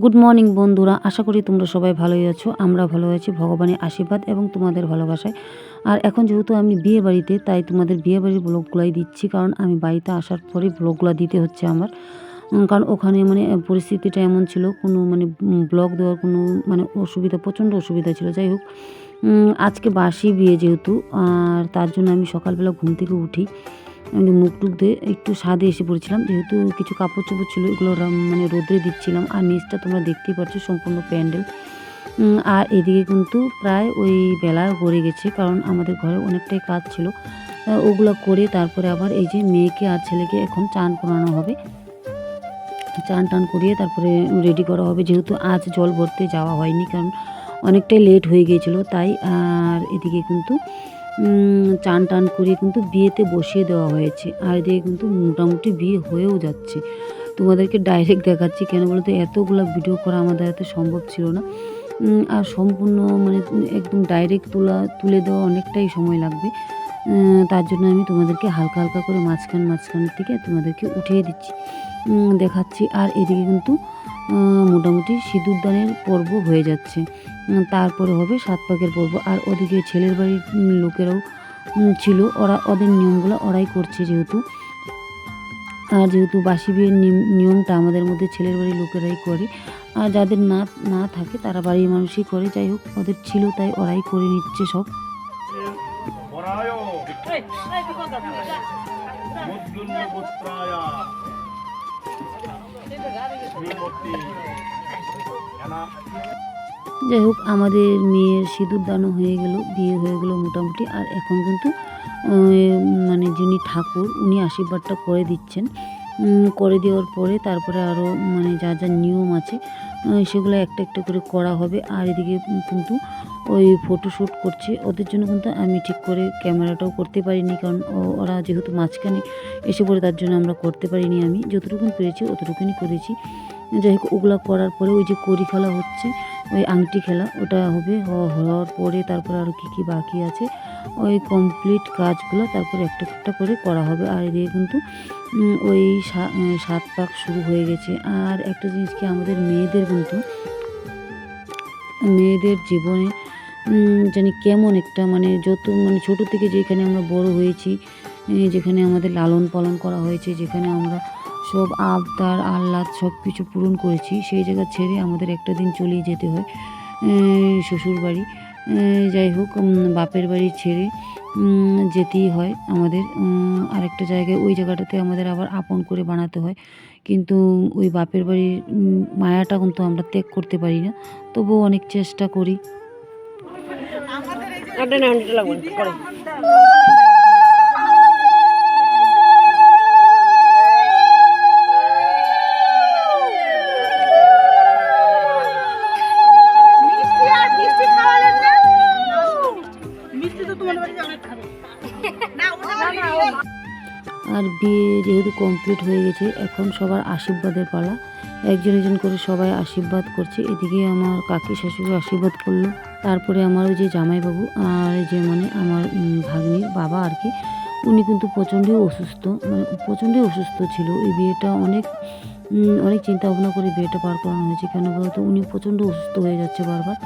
Good morning বন্ধুরা, আশা করি তোমরা সবাই ভালোই আছো। আমরা ভালো আছি ভগবানের আশীর্বাদ এবং তোমাদের ভালোবাসায়। আর এখন যেহেতু আমি বিয়ে বাড়িতে, তাই তোমাদের বিয়ে বাড়ির ব্লগগুলাই দিচ্ছি, কারণ আমি বাড়িতে আসার পরে ব্লগগুলো দিতে হচ্ছে আমার। কারণ ওখানে পরিস্থিতিটা এমন ছিল, কোনো ব্লগ দেওয়ার কোনো অসুবিধা, প্রচণ্ড অসুবিধা ছিল। যাই হোক, আজকে বাসি বিয়ে যেহেতু, আর তার জন্য আমি সকালবেলা ঘুম থেকে উঠি, আমি মুখ টুক দিয়ে একটু ছাদে এসে পড়েছিলাম, যেহেতু কিছু কাপড় চোপড় ছিল, এগুলো রোদ্রে দিচ্ছিলাম। আর নিচটা তোমরা দেখতেই পাচ্ছ, সম্পূর্ণ প্যান্ডেল। আর এদিকে কিন্তু প্রায় ওই বেলা গড়ে গেছে, কারণ আমাদের ঘরে অনেকটাই কাজ ছিল। ওগুলো করে তারপরে আবার এই যে মেয়েকে আর ছেলেকে এখন চান করানো হবে। চান টান করিয়ে তারপরে রেডি করা হবে, যেহেতু আজ জল ভরতে যাওয়া হয়নি, কারণ অনেকটাই লেট হয়ে গিয়েছিলো তাই। আর এদিকে কিন্তু চান টান করিয়ে কিন্তু বিয়েতে বসিয়ে দেওয়া হয়েছে। আর এদিকে কিন্তু মোটামুটি বিয়ে হয়েও যাচ্ছে। তোমাদেরকে ডাইরেক্ট দেখাচ্ছি, কেন বলতে এতগুলো ভিডিও করা আমাদের হাতে সম্ভব ছিল না। আর সম্পূর্ণ একদম ডাইরেক্ট তুলে দেওয়া অনেকটাই সময় লাগবে। তার জন্য আমি তোমাদেরকে হালকা হালকা করে মাঝখান থেকে তোমাদেরকে উঠিয়ে দিচ্ছি, দেখাচ্ছি। আর এদিকে কিন্তু মোটামুটি সিঁদুরদানের পর্ব হয়ে যাচ্ছে, তারপরে হবে 7 পাকের পর্ব। আর ওদিকে ছেলের বাড়ির লোকেরাও ছিল, ওদের নিয়মগুলো ওরাই করছে যেহেতু। আর যেহেতু বাসি বিয়ের নিয়মটা আমাদের মধ্যে ছেলের বাড়ির লোকেরাই করে, আর যাদের না থাকে তারা বাড়ির মানুষই করে। যাই হোক, ওদের ছিল তাই ওরাই করে নিচ্ছে সব। যাই হোক, আমাদের মেয়ের সিঁদুরদানও হয়ে গেল, বিয়ে হয়ে গেল মোটামুটি। আর এখন কিন্তু যিনি ঠাকুর, উনি আশীর্বাদটা করে দিচ্ছেন। করে দেওয়ার পরে তারপরে আরও যা যা নিয়ম আছে সেগুলো একটা একটা করে করা হবে। আর এদিকে কিন্তু ওই ফটোশ্যুট করছে, ওদের জন্য কিন্তু আমি ঠিক করে ক্যামেরাটাও করতে পারিনি, কারণ ওরা যেহেতু মাঝখানে এসে পড়ে, তার জন্য আমরা করতে পারিনি। আমি যতটুকুন পেরেছি অতটুকুনি করেছি। যাই হোক, ওগুলো করার পরে ওই যে কড়ি খেলা হচ্ছে, ওই আংটি খেলা, ওটা হবে। হওয়ার পরে তারপরে আরও কী বাকি আছে, ওই কমপ্লিট কাজগুলো তারপরে একটা একটা করে করা হবে। আর এদিকে কিন্তু ওই 7 পাক শুরু হয়ে গেছে। আর একটা জিনিস কি, আমাদের মেয়েদের জীবনে জানি কেমন একটা যত ছোটো থেকে যেখানে আমরা বড় হয়েছি, যেখানে আমাদের লালন পালন করা হয়েছে, যেখানে আমরা সব আবদার আহ্লাদ সব কিছু পূরণ করেছি, সেই জায়গা ছেড়ে আমাদের একটা দিন চলেই যেতে হয় শ্বশুর বাড়ি। যাই হোক, বাপের বাড়ি ছেড়ে যেতেই হয় আমাদের আরেকটা জায়গায়। ওই জায়গাটাতে আমাদের আবার আপন করে বানাতে হয়, কিন্তু ওই বাপের বাড়ির মায়াটা কিন্তু আমরা ত্যাগ করতে পারি না, তবুও অনেক চেষ্টা করি। আর বিয়ে যেহেতু কমপ্লিট হয়ে গেছে, এখন সবার আশীর্বাদের পালা। একজন একজন করে সবাই আশীর্বাদ করছে। এদিকে আমার কাকি শাশুড়ি আশীর্বাদ করলো, তারপরে আমার ওই যে জামাইবাবু আর যে আমার ভাগ্নির বাবা আর কি, উনি কিন্তু প্রচণ্ডই অসুস্থ ছিল। এই বিয়েটা অনেক চিন্তা ভাবনা করে বিয়েটা পার করানো হয়েছে, কেন বলতো উনি প্রচণ্ড অসুস্থ হয়ে যাচ্ছে বারবার।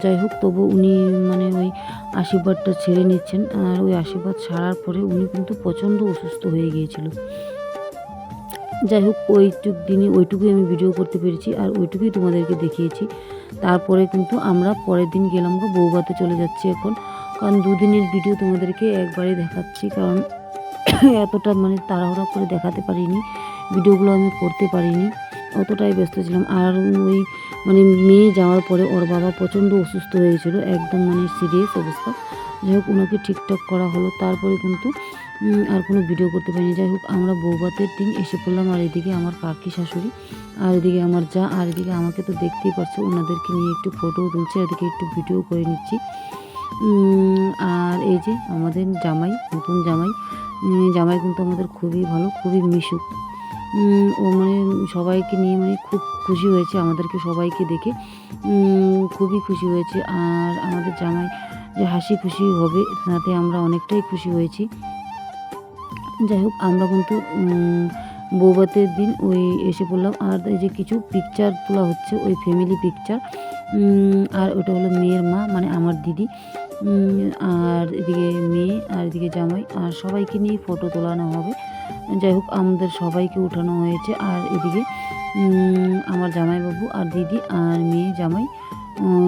যাই হোক, তবু উনি ওই আশীর্বাদটা ছেড়ে নিচ্ছেন। আর ওই আশীর্বাদ ছাড়ার পরে উনি কিন্তু প্রচণ্ড অসুস্থ হয়ে গিয়েছিল। যাই হোক, ওইটুকুই আমি ভিডিও করতে পেরেছি, আর ওইটুকুই তোমাদেরকে দেখিয়েছি। তারপরে কিন্তু আমরা পরের দিন গেলাম বউভাতে চলে যাচ্ছি এখন, কারণ 2 দিনের ভিডিও তোমাদেরকে একবারে দেখাচ্ছি, কারণ এতটা তাড়াহুড়া করে দেখাতে পারিনি, ভিডিওগুলো আমি করতে পারিনি, অতটাই ব্যস্ত ছিলাম। আর ওই মেয়ে যাওয়ার পরে ওর বাবা প্রচণ্ড অসুস্থ হয়েছিল, একদম সিরিয়াস অবস্থা। যাই হোক, ওনাকে ঠিকঠাক করা হলো, তারপরে কিন্তু আর কোনো ভিডিও করতে পারিনি। যাই হোক, আমরা বউভাতের দিন এসে পড়লাম। আর এদিকে আমার কাকি শাশুড়ি, আর এদিকে আমার যা, আর এদিকে আমাকে তো দেখতেই পাচ্ছ, ওনাদেরকে নিয়ে একটু ফটোও তুলছি, এদিকে একটু ভিডিও করে নিচ্ছি। আর এই যে আমাদের নতুন জামাই কিন্তু আমাদের খুবই ভালো, খুবই মিশুক। ও সবাইকে নিয়ে খুব খুশি হয়েছে, আমাদেরকে সবাইকে দেখে খুবই খুশি হয়েছে। আর আমাদের জামাই যে হাসি খুশি হবে, তাতে আমরা অনেকটাই খুশি হয়েছি। যাই হোক, আমরা কিন্তু বৌভাতের দিন ওই এসে পড়লাম। আর এই যে কিছু পিকচার তোলা হচ্ছে, ওই ফ্যামিলি পিকচার। আর ওটা হলো মেয়ের মা মানে আমার দিদি, আর এদিকে মেয়ে আর এদিকে জামাই, আর সবাইকে নিয়ে ফটো তোলানো হবে। যাই হোক আমাদের সবাইকে উঠানো হয়েছে। আর এদিকে আমার জামাইবাবু আর দিদি আর মেয়ে জামাই,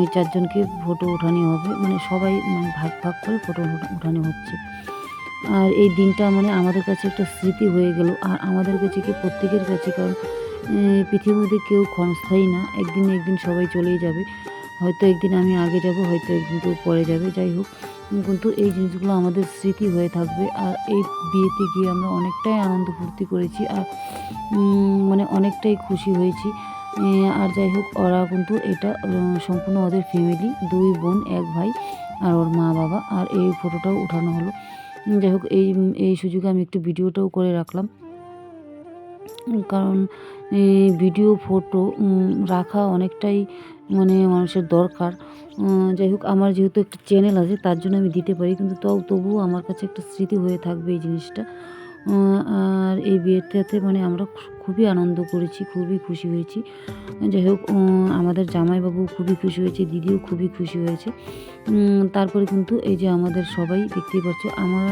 এই 4 জনকে ফটো উঠানো হবে, মানে সবাই মানে ভাগ ভাগ করে ফটো উঠানো হচ্ছে। আর এই দিনটা মানে আমাদের কাছে একটা স্মৃতি হয়ে গেল, আর আমাদের কাছে কি প্রত্যেকের কাছে, কারণ পৃথিবীর মধ্যে কেউ ক্ষণস্থায়ী না, একদিন না একদিন সবাই চলেই যাবে। হয়তো একদিন আমি আগে যাব, হয়তো একদিন কেউ পরে যাবে। যাই হোক, কিন্তু এই জিনিসগুলো আমাদের স্মৃতি হয়ে থাকবে। আর এই বিয়েতে গিয়ে আমরা অনেকটাই আনন্দ ফুর্তি করেছি, আর মানে অনেকটাই খুশি হয়েছি। আর যাই হোক, ওরা কিন্তু এটা সম্পূর্ণ ওদের ফ্যামিলি, 2 বোন 1 ভাই আর ওর মা বাবা, আর এই ফটোটাও উঠানো হলো। যাই হোক, এই সুযোগে আমি একটু ভিডিওটাও করে রাখলাম, কারণ ভিডিও ফটো রাখা অনেকটাই মানে মানুষের দরকার। যাই হোক, আমার যেহেতু একটা চ্যানেল আছে তার জন্য আমি দিতে পারি, কিন্তু তবুও আমার কাছে একটা স্মৃতি হয়ে থাকবে এই জিনিসটা। আর এই বিয়েটাতে মানে আমরা খুবই আনন্দ করেছি, খুবই খুশি হয়েছি। যাই হোক, আমাদের জামাইবাবু খুবই খুশি হয়েছে, দিদিও খুবই খুশি হয়েছে। তারপরে কিন্তু এই যে আমাদের সবাই দেখতেই পাচ্ছ,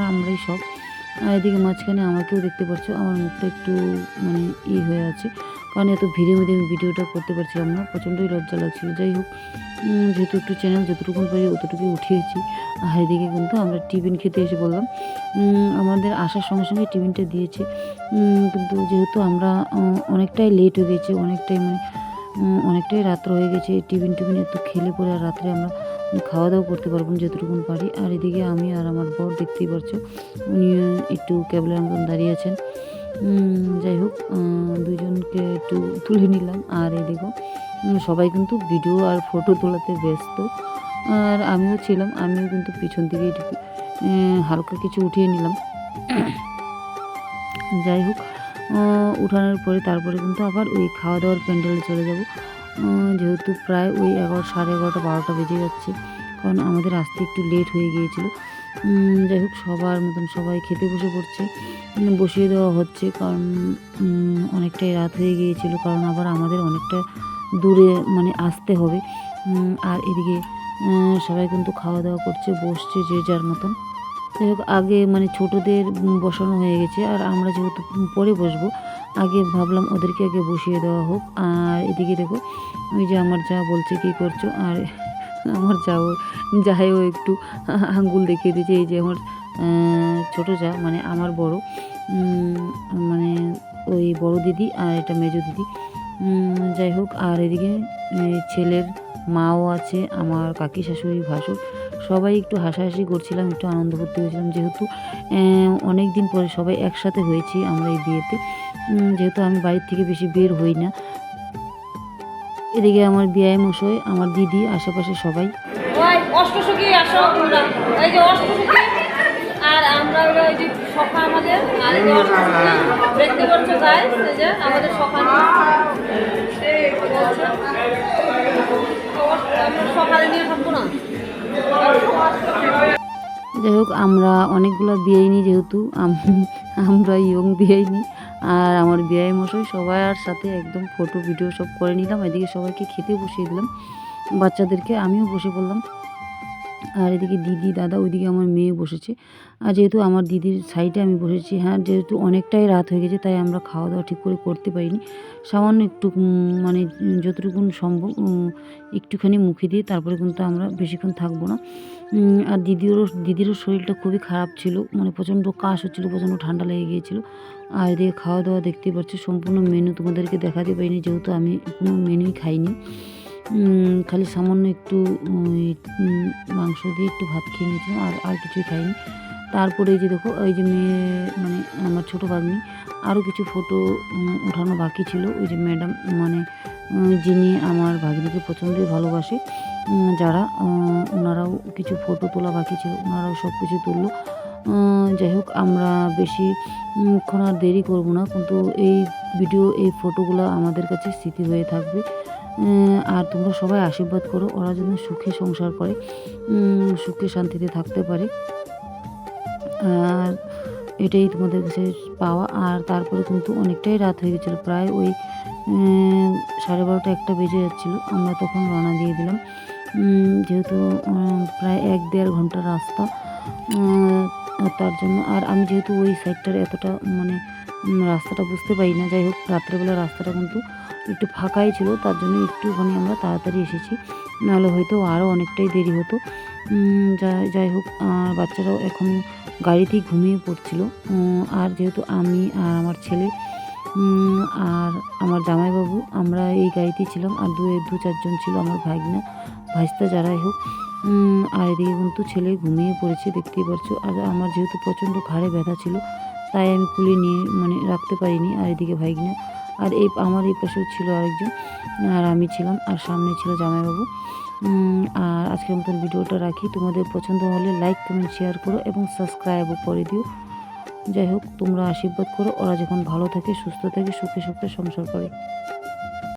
আমরাই সব। আর এদিকে মাঝখানে আমাকেও দেখতে পাচ্ছ, আমার মুখটা একটু মানে হয়ে আছে, কারণ এত ভিড়ের মধ্যে আমি ভিডিওটা করতে পারছিলাম না, প্রচণ্ডই লজ্জা লাগছিল। যাই হোক, যেহেতু একটু চ্যানেল যতটুকু পারি অতটুকুই উঠিয়েছি। আর এদিকে কিন্তু আমরা টিফিন খেতে এসে বললাম, আমাদের আসার সঙ্গে সঙ্গে টিফিনটা দিয়েছে, কিন্তু যেহেতু আমরা অনেকটাই লেট হয়ে গেছে, অনেকটাই মানে অনেকটাই রাত্র হয়ে গেছে, টিফিন একটু খেলে পরে আর রাত্রে আমরা খাওয়া দাওয়া করতে পারবো না যতটুকুন পারি। আর এদিকে আমি আর আমার বর দেখতেই পারছো, উনি একটু ক্যাবলার মতন দাঁড়িয়ে আছেন। যাই হোক, দুজনকে একটু তুলে নিলাম। আর এদিকেও সবাই কিন্তু ভিডিও আর ফটো তোলাতে ব্যস্ত, আর আমিও ছিলাম, আমিও কিন্তু পিছন দিকে একটু হালকা কিছু উঠিয়ে নিলাম। যাই হোক, উঠানোর পরে তারপরে কিন্তু আবার ওই খাওয়া দাওয়ার প্যান্ডেলে চলে যাব, যেহেতু প্রায় ওই 11, সাড়ে 11টা 12টা বেজে যাচ্ছে, কারণ আমাদের আসতে একটু লেট হয়ে গিয়েছিল। যাই হোক, সবার মতন সবাই খেতে বসে পড়ছে, বসিয়ে দেওয়া হচ্ছে, কারণ অনেকটাই রাত হয়ে গিয়েছিল, কারণ আবার আমাদের অনেকটা দূরে মানে আসতে হবে। আর এদিকে সবাই কিন্তু খাওয়া দাওয়া করছে, বসছে যে যার মতন। যাই হোক, আগে মানে ছোটোদের বসানো হয়ে গেছে, আর আমরা যেহেতু পরে বসবো, আগে ভাবলাম ওদেরকে আগে বসিয়ে দেওয়া হোক। আর এদিকে দেখো, ওই যে আমার যা বলছে কী করছো, আর আমার যাও একটু আঙ্গুল দেখিয়ে দিয়েছে, এই যে আমার ছোটো যা মানে আমার বড়, মানে ওই বড় দিদি, আর এটা মেজো দিদি। যাই হোক, আর এদিকে ছেলের মাও আছে, আমার কাকি শাশুড়ি ভাসুর, সবাই একটু হাসাহাসি করছিলাম, একটু আনন্দ করতে হয়েছিলাম, যেহেতু অনেক দিন পরে সবাই একসাথে হয়েছি আমরা এই বিয়েতে, যেহেতু আমি বাড়ির থেকে বেশি বের হই না। এদিকে আমার বিয়ায় মশাই, আমার দিদি, আশেপাশে সবাই। আর আমরা ওই যে সখা আমাদের, আর এই যে দেখতে পাচ্ছ গাইস, এই যে আমাদের সখা সকালে নিয়ে থাকবো না। যাই হোক, আমরা অনেকগুলো বিয়েইনি, যেহেতু আমরা ইয়ং বিয়েইনি, আর আমার বিয়ায় মশাই সবার সাথে একদম ফটো ভিডিও সব করে নিলাম। এদিকে সবাইকে খেতে বসিয়ে দিলাম, বাচ্চাদেরকে, আমিও বসে পড়লাম। আর এদিকে দিদি দাদা, ওইদিকে আমার মেয়ে বসেছে। আর যেহেতু আমার দিদির সাইডে আমি বসেছি, হ্যাঁ, যেহেতু অনেকটাই রাত হয়ে গেছে, তাই আমরা খাওয়া দাওয়া ঠিক করে করতে পারিনি, সামান্য একটু মানে যতটুকুন সম্ভব একটুখানি মুখে দিয়ে তারপরে কিন্তু আমরা বেশিক্ষণ থাকবো না। আর দিদিরও শরীরটা খুবই খারাপ ছিল, মানে প্রচণ্ড কাশ হচ্ছিলো, প্রচণ্ড ঠান্ডা লেগে গিয়েছিলো। আর এদিকে খাওয়া দাওয়া দেখতেই পাচ্ছি, সম্পূর্ণ মেনু তোমাদেরকে দেখাতে পারিনি, যেহেতু আমি কোনো মেনুই খাইনি, খালি সামান্য একটু মাংস দিয়ে একটু ভাত খেয়ে নিয়েছিলাম, আর কিছুই খাইনি। তারপরে এই যে দেখো, ওই যে মেয়ে মানে আমার ছোটো ভাগ্নি, আরও কিছু ফটো ওঠানো বাকি ছিল। ওই যে ম্যাডাম মানে যিনি আমার ভাগ্নিকে প্রচণ্ডই ভালোবাসে, যারা ওনারাও কিছু ফটো তোলা বাকি ছিল, ওনারাও সব কিছু তুললো। যাই হোক, আমরা বেশিক্ষণ আর দেরি করব না, কিন্তু এই ভিডিও এই ফটোগুলো আমাদের কাছে স্মৃতি হয়ে থাকবে। আর তোমরা সবাই আশীর্বাদ করো, ওরা যেন সুখে সংসার করে, সুখে শান্তিতে থাকতে পারে। আর এটাই তোমাদের কাছে পাওয়া। আর তারপরে কিন্তু অনেকটাই রাত হয়ে গেছিলো, প্রায় ওই 12:30 একটা বেজে যাচ্ছিলো। আমরা তখন রওনা দিয়ে দিলাম, যেহেতু প্রায় 1-1.5 ঘন্টার রাস্তা, তার জন্য। আর আমি যেহেতু ওই সাইডটার এতটা মানে রাস্তাটা বুঝতে পারি না, যাই হোক রাত্রেবেলা রাস্তাটা কিন্তু একটু ফাঁকাই ছিল, তার জন্য একটুখানি আমরা তাড়াতাড়ি এসেছি, নাহলে হয়তো আরও অনেকটাই দেরি হতো। যাই হোক, আর বাচ্চারাও এখন গাড়িতেই ঘুমিয়ে পড়ছিল। আর যেহেতু আমি আর আমার ছেলে আর আমার জামাইবাবু আমরা এই গাড়িতেই ছিলাম, আর 2-4 জন ছিল আমার ভাগনা ভাইস্তা যারাই হোক। আর এদিকে কিন্তু ছেলে ঘুমিয়ে পড়েছে, দেখতেই পারছো। আর আমার যেহেতু প্রচণ্ড ঘাড়ে ব্যথা ছিল, তাই আমি কুলে নিয়ে মানে রাখতে পারিনি। আর এদিকে ভাগনা, আর আমার এই পাশেও ছিল আরেকজন, আর আমি ছিলাম, আর সামনে ছিল জামাইবাবু। আর আজকের মতন ভিডিওটা রাখি। তোমাদের পছন্দ হলে লাইক, কমেন্ট, শেয়ার করো এবং সাবস্ক্রাইবও করে দিও। যাই হোক, তোমরা আশীর্বাদ করো ওরা যখন ভালো থাকে, সুস্থ থাকে, সুখে সুখে সংসার করে।